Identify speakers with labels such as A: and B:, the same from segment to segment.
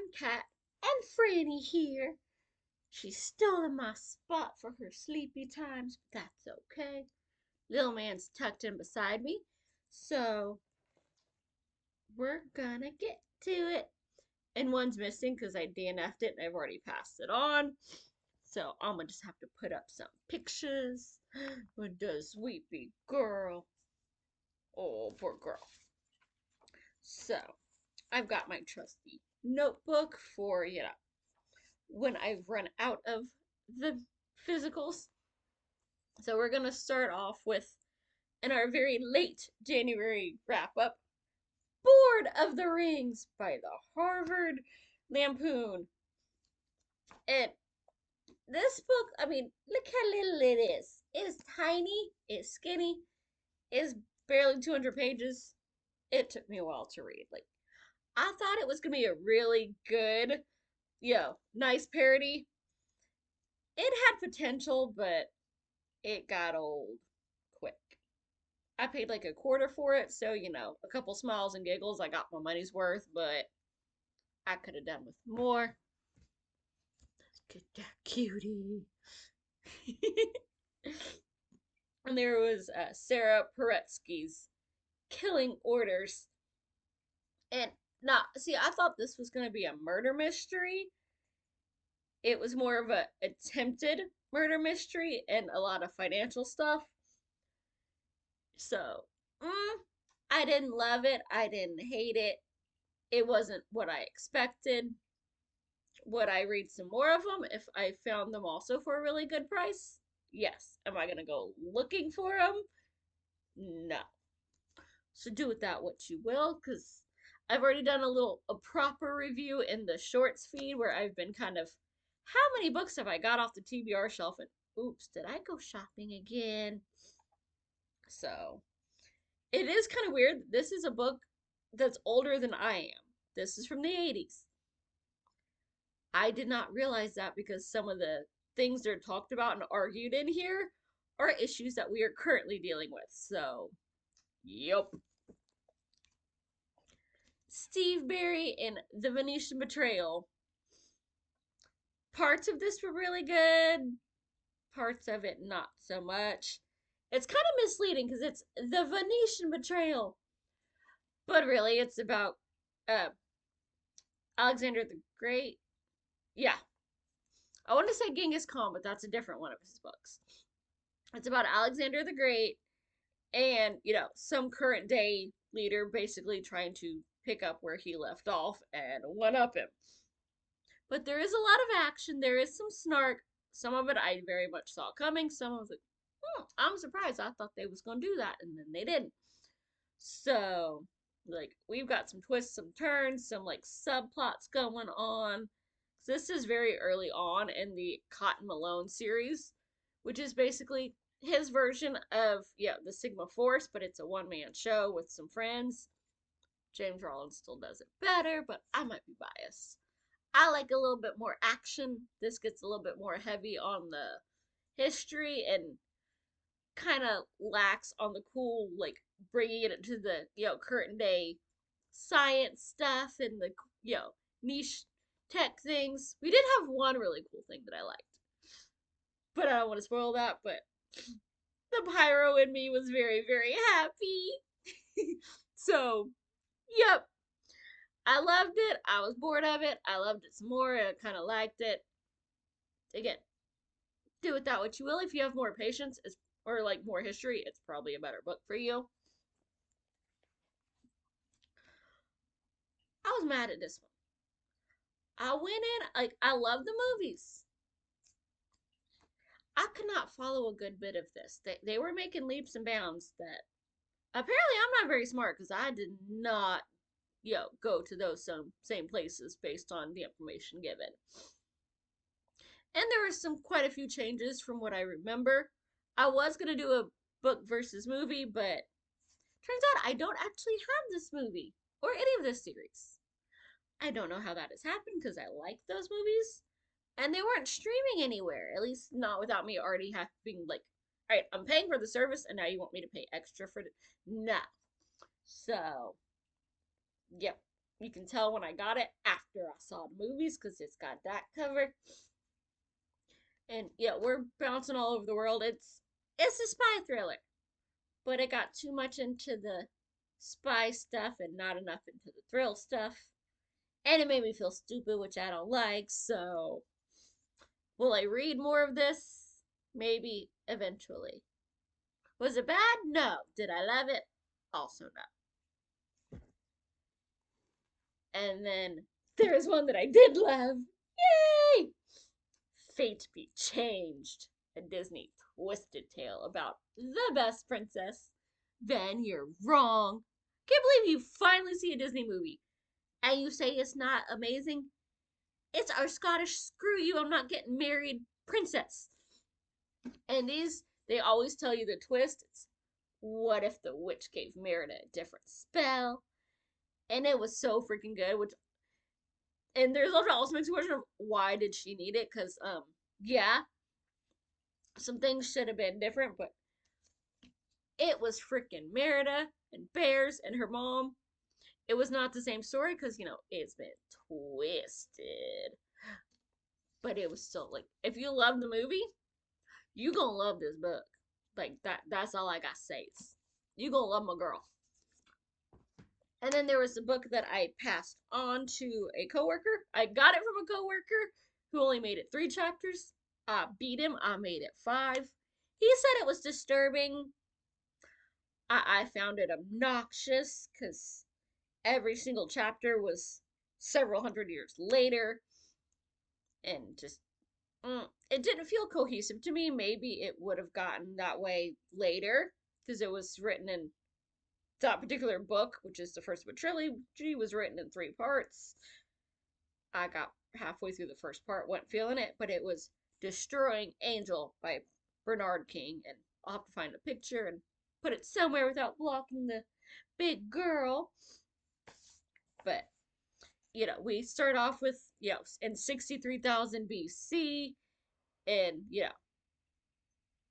A: darn cat and Franny here. She's stolen my spot for her sleepy times, but that's okay. Little man's tucked in beside me, so we're gonna get to it. And one's missing because I DNF'd it and I've already passed it on. So I'm gonna just have to put up some pictures with the sweepy girl. Oh, poor girl. So I've got my trusty notebook for, when I've run out of the physicals. So we're gonna start off with, in our very late January wrap up, Board of the Rings by the Harvard Lampoon. And this book, I mean, look how little it is. It is tiny, it's skinny, it's barely 200 pages. It took me a while to read. Like, I thought it was gonna be a really good, nice parody. It had potential, but it got old quick. I paid like a quarter for it, so a couple smiles and giggles, I got my money's worth, but I could have done with more. Let's get that cutie. And there was Sarah Paretsky's Killing Orders. And now, see, I thought this was going to be a murder mystery. It was more of a attempted murder mystery and a lot of financial stuff. So, I didn't love it. I didn't hate it. It wasn't what I expected. Would I read some more of them if I found them also for a really good price? Yes. Am I going to go looking for them? No. So do with that what you will, because I've already done a proper review in the shorts feed where I've been kind of, how many books have I got off the TBR shelf? And oops, did I go shopping again? So it is kind of weird. This is a book that's older than I am. This is from the 80s. I did not realize that because some of the things that are talked about and argued in here are issues that we are currently dealing with. So, yep. Steve Barry in The Venetian Betrayal. Parts of this were really good, parts of it not so much. It's kind of misleading because it's The Venetian Betrayal, but really it's about uh, Alexander the Great. Yeah, I want to say Genghis Khan, but that's a different one of his books. It's about Alexander the Great and, some current day leader basically trying to pick up where he left off and one up him. But there is a lot of action, there is some snark. Some of it I very much saw coming. Some of it, I'm surprised. I thought they was gonna do that, and then they didn't. So, like, we've got some twists, some turns, some like subplots going on. This is very early on in the Cotton Malone series, which is basically his version of the Sigma Force, but it's a one-man show with some friends. James Rollins still does it better, but I might be biased. I like a little bit more action. This gets a little bit more heavy on the history and kind of lacks on the cool, like bringing it into the current day science stuff and the niche tech things. We did have one really cool thing that I liked, but I don't want to spoil that. But the pyro in me was very, very happy. So, yep, I loved it. I was bored of it. I loved it some more. I kind of liked it. Again, do with that what you will. If you have more patience or like more history, it's probably a better book for you. I was mad at this one. I went in, like, I love the movies. I could not follow a good bit of this. They were making leaps and bounds that apparently I'm not very smart because I did not, go to those same places based on the information given. And there were quite a few changes from what I remember. I was gonna do a book versus movie, but turns out I don't actually have this movie or any of this series. I don't know how that has happened because I like those movies. And they weren't streaming anywhere, at least not without me already having, like, all right, I'm paying for the service and now you want me to pay extra for it? No. So, yep. You can tell when I got it after I saw the movies because it's got that cover. And yeah, we're bouncing all over the world. It's a spy thriller, but it got too much into the spy stuff and not enough into the thrill stuff. And it made me feel stupid, which I don't like. So, will I read more of this? Maybe eventually. Was it bad? No. Did I love it? Also no. And then there's one that I did love. Yay! Fate Be Changed, a Disney twisted tale about the best princess. Then you're wrong. Can't believe you finally see a Disney movie and you say it's not amazing. It's our Scottish screw you, I'm not getting married princess. And they always tell you the twist. It's what if the witch gave Merida a different spell? And it was so freaking good, which and there's also makes me question of why did she need it? Because yeah, some things should have been different, but it was freaking Merida and Bears and her mom. It was not the same story because it's been twisted, but it was still like if you love the movie, you gonna love this book. Like that's all I gotta say. You gonna love my girl. And then there was a book that I passed on to a coworker. I got it from a coworker who only made it 3 chapters. I beat him. I made it 5. He said it was disturbing. I found it obnoxious because every single chapter was several hundred years later, and just it didn't feel cohesive to me. Maybe it would have gotten that way later because it was written in that particular book, which is the first of a trilogy, was written in 3 parts. I got halfway through the first part, wasn't feeling it, but it was Destroying Angel by Bernard King, and I'll have to find a picture and put it somewhere without blocking the big girl. But we start off with in 63,000 BC, and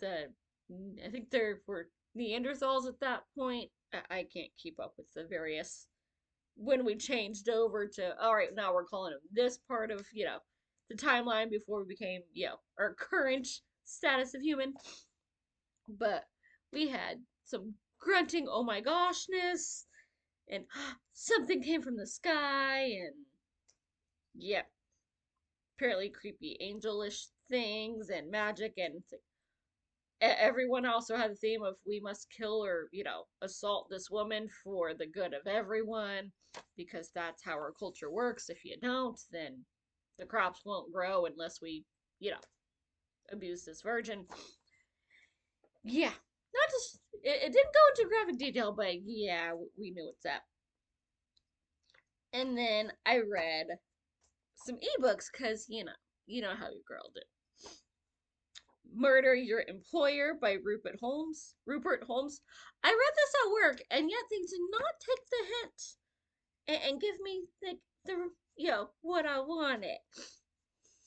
A: the I think there were Neanderthals at that point. I can't keep up with the various when we changed over to all right, now we're calling them this part of the timeline before we became our current status of human. But we had some grunting oh my goshness and something came from the sky, and yeah, apparently creepy angelish things and magic, and everyone also had the theme of we must kill or assault this woman for the good of everyone, because that's how our culture works. If you don't, then the crops won't grow unless we you know abuse this virgin. Yeah, not just it didn't go into graphic detail, but yeah, we knew what's up. And then I read some ebooks because you know how your girl did. Murder Your Employer by Rupert Holmes. Rupert Holmes. I read this at work, and yet they did not take the hint and give me the what I wanted.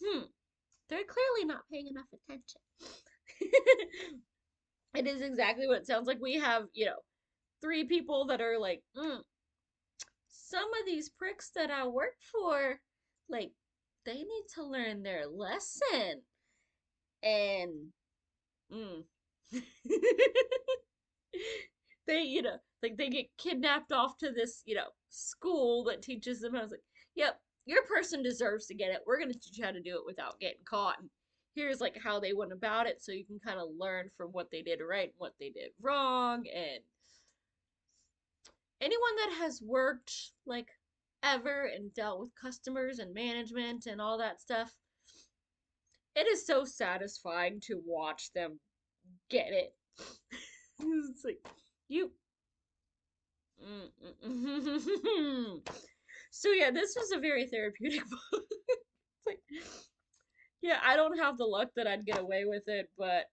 A: They're clearly not paying enough attention. It is exactly what it sounds like. We have 3 people that are like, some of these pricks that I work for, like, they need to learn their lesson. And mm. they like they get kidnapped off to this school that teaches them. I was like, yep, your person deserves to get it. We're gonna teach you how to do it without getting caught, and here's like how they went about it so you can kind of learn from what they did right and what they did wrong. And anyone that has worked like ever and dealt with customers and management and all that stuff, it is so satisfying to watch them get it. It's like you. So yeah, this was a very therapeutic book. It's like, yeah, I don't have the luck that I'd get away with it, but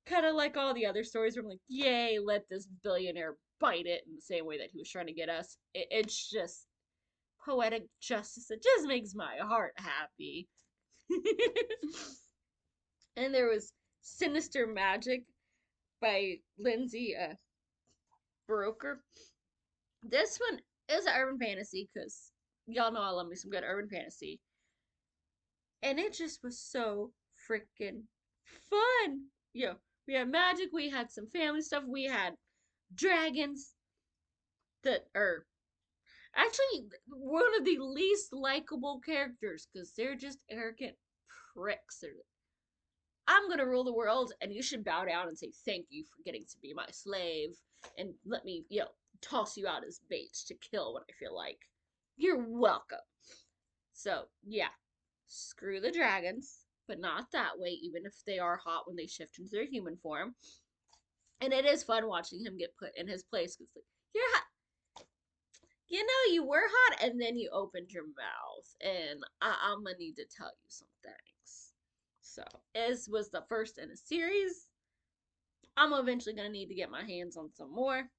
A: kind of like all the other stories where I'm like, yay, let this billionaire bite it in the same way that he was trying to get us. It's just poetic justice. It just makes my heart happy. And there was Sinister Magic by Lindsay Broker. This one, it was an urban fantasy because y'all know I love me some good urban fantasy. And it just was so freaking fun. We had magic, we had some family stuff, we had dragons that are actually one of the least likable characters because they're just arrogant pricks. I'm gonna rule the world, and you should bow down and say thank you for getting to be my slave, and let me, toss you out as bait to kill when I feel like. You're welcome. So yeah, screw the dragons, but not that way. Even if they are hot when they shift into their human form, and it is fun watching him get put in his place because like you're hot. You were hot, and then you opened your mouth, and I'm gonna need to tell you some things. So, this was the first in a series. I'm eventually gonna need to get my hands on some more.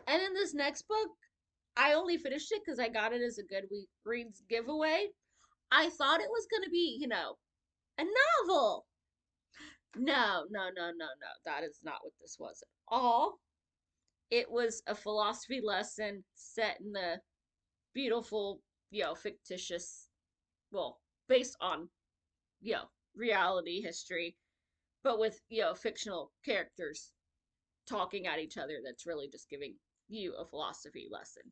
A: And in this next book, I only finished it because I got it as a Good Reads giveaway. I thought it was gonna be, a novel. No, no, no, no, no. That is not what this was at all. It was a philosophy lesson set in a beautiful, fictitious, well, based on, reality history, but with, fictional characters talking at each other that's really just giving you a philosophy lesson.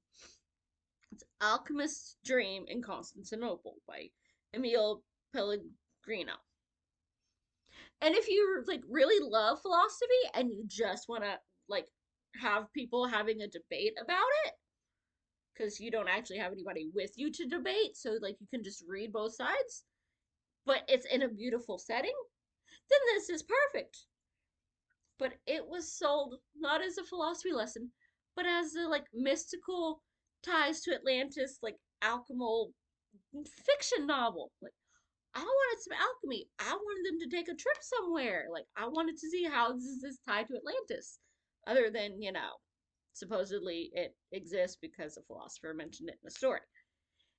A: It's Alchemist's Dream in Constantinople by Emile Pellegrino. And if you like really love philosophy and you just want to like have people having a debate about it because you don't actually have anybody with you to debate, so like you can just read both sides, but it's in a beautiful setting, then this is perfect. But it was sold not as a philosophy lesson, but as a like mystical ties to Atlantis, like alchemical fiction novel. Like I wanted some alchemy. I wanted them to take a trip somewhere. Like I wanted to see how is this tied to Atlantis, other than supposedly it exists because a philosopher mentioned it in a story.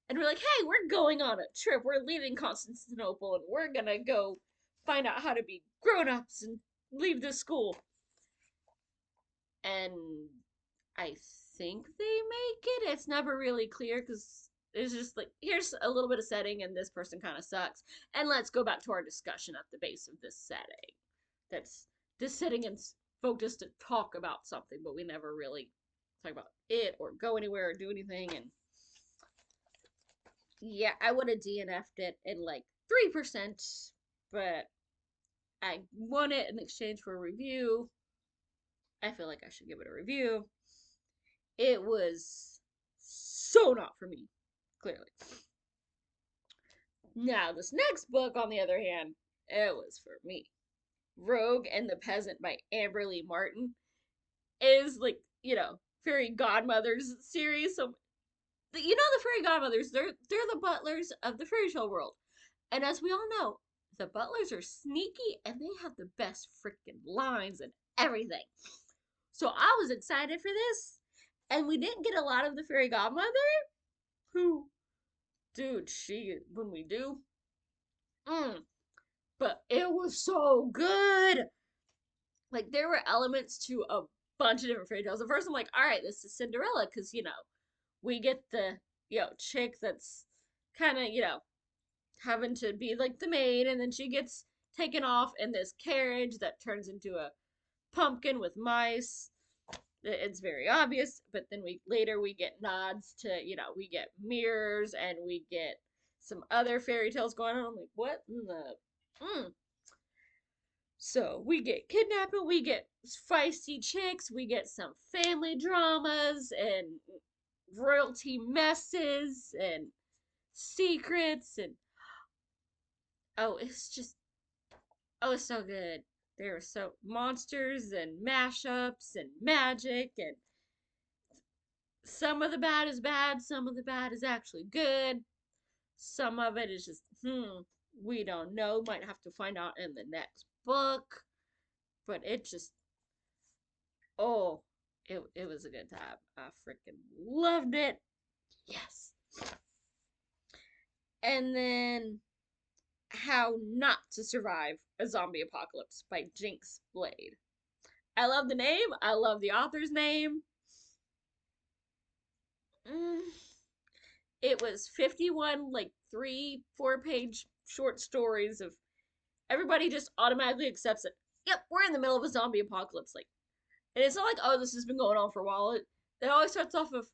A: And we're like, hey, we're going on a trip. We're leaving Constantinople, and we're gonna go find out how to be grown-ups and leave this school. And I think they make it. It's never really clear because it's just like here's a little bit of setting and this person kind of sucks. And let's go back to our discussion at the base of this setting. That's this setting is focused to talk about something, but we never really talk about it or go anywhere or do anything. And yeah, I would have DNF'd it in like 3%, but I won it in exchange for a review. I feel like I should give it a review. It was so not for me, clearly. Now, this next book, on the other hand, it was for me. Rogue and the Peasant by Amberly Martin is like, fairy godmothers series. So, the fairy godmothers, they're the butlers of the fairy tale world. And as we all know, the butlers are sneaky and they have the best freaking lines and everything. So I was excited for this. And we didn't get a lot of the fairy godmother, who, dude, when we do, mm, but it was so good. Like, there were elements to a bunch of different fairy tales. At first, I'm like, all right, this is Cinderella, because, we get the, chick that's kind of, having to be like the maid, and then she gets taken off in this carriage that turns into a pumpkin with mice. It's very obvious, but then we get nods to, we get mirrors and we get some other fairy tales going on. I'm like, what in the So we get kidnapping, we get feisty chicks, we get some family dramas and royalty messes and secrets and oh, it's so good. There are so monsters and mashups and magic, and some of the bad is bad, some of the bad is actually good. Some of it is just, we don't know. Might have to find out in the next book. But it just, oh, it was a good time. I freaking loved it. Yes. And then How Not to Survive a Zombie Apocalypse by Jinx Blade. I love the name. I love the author's name. mm, it was 51 like 3 4 page short stories of everybody just automatically accepts it. Yep, we're in the middle of a zombie apocalypse. Like, and it's not like, oh, this has been going on for a while. It always starts off of,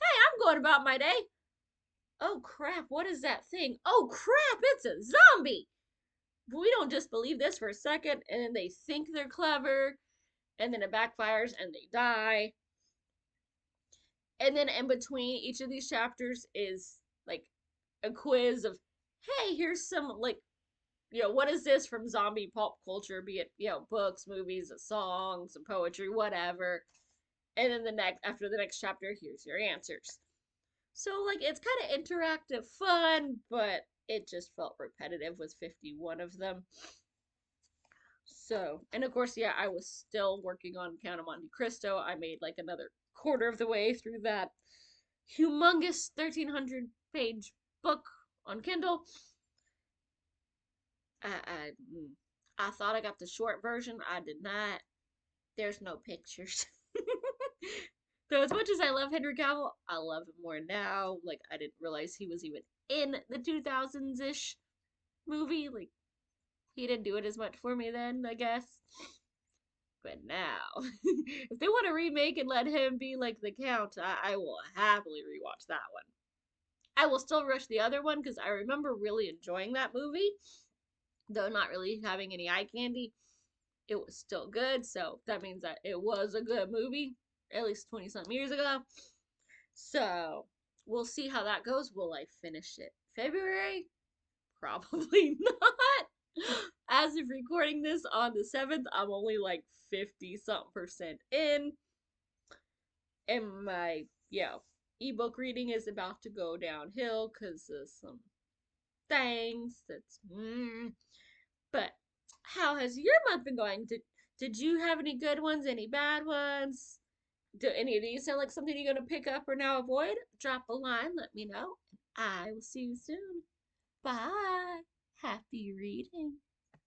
A: hey, I'm going about my day. Oh crap, what is that thing? Oh crap, it's a zombie. But we don't just believe this for a second, and then they think they're clever, and then it backfires and they die. And then in between each of these chapters is like a quiz of, hey, here's some like, what is this from zombie pop culture, be it, books, movies, a song, some poetry, whatever. And then after the next chapter, here's your answers. So like it's kind of interactive fun, but it just felt repetitive with 51 of them. So, and of course, yeah, I was still working on Count of Monte Cristo. I made like another quarter of the way through that humongous 1,300 page book on Kindle. I thought I got the short version. I did not. There's no pictures. Though as much as I love Henry Cavill, I love him more now. Like I didn't realize he was even in the 2000s ish movie. Like he didn't do it as much for me then, I guess. But now, if they want to remake and let him be like the Count, I will happily rewatch that one. I will still rush the other one because I remember really enjoying that movie, though not really having any eye candy. It was still good, so that means that it was a good movie, at least 20 something years ago. So we'll see how that goes. Will I finish it February? Probably not. As of recording this on the 7th, I'm only like 50 something% in. And my, ebook reading is about to go downhill because of some things that's. But how has your month been going? Did you have any good ones, any bad ones? Do any of these sound like something you're going to pick up or now avoid? Drop a line, let me know. I will see you soon. Bye. Happy reading.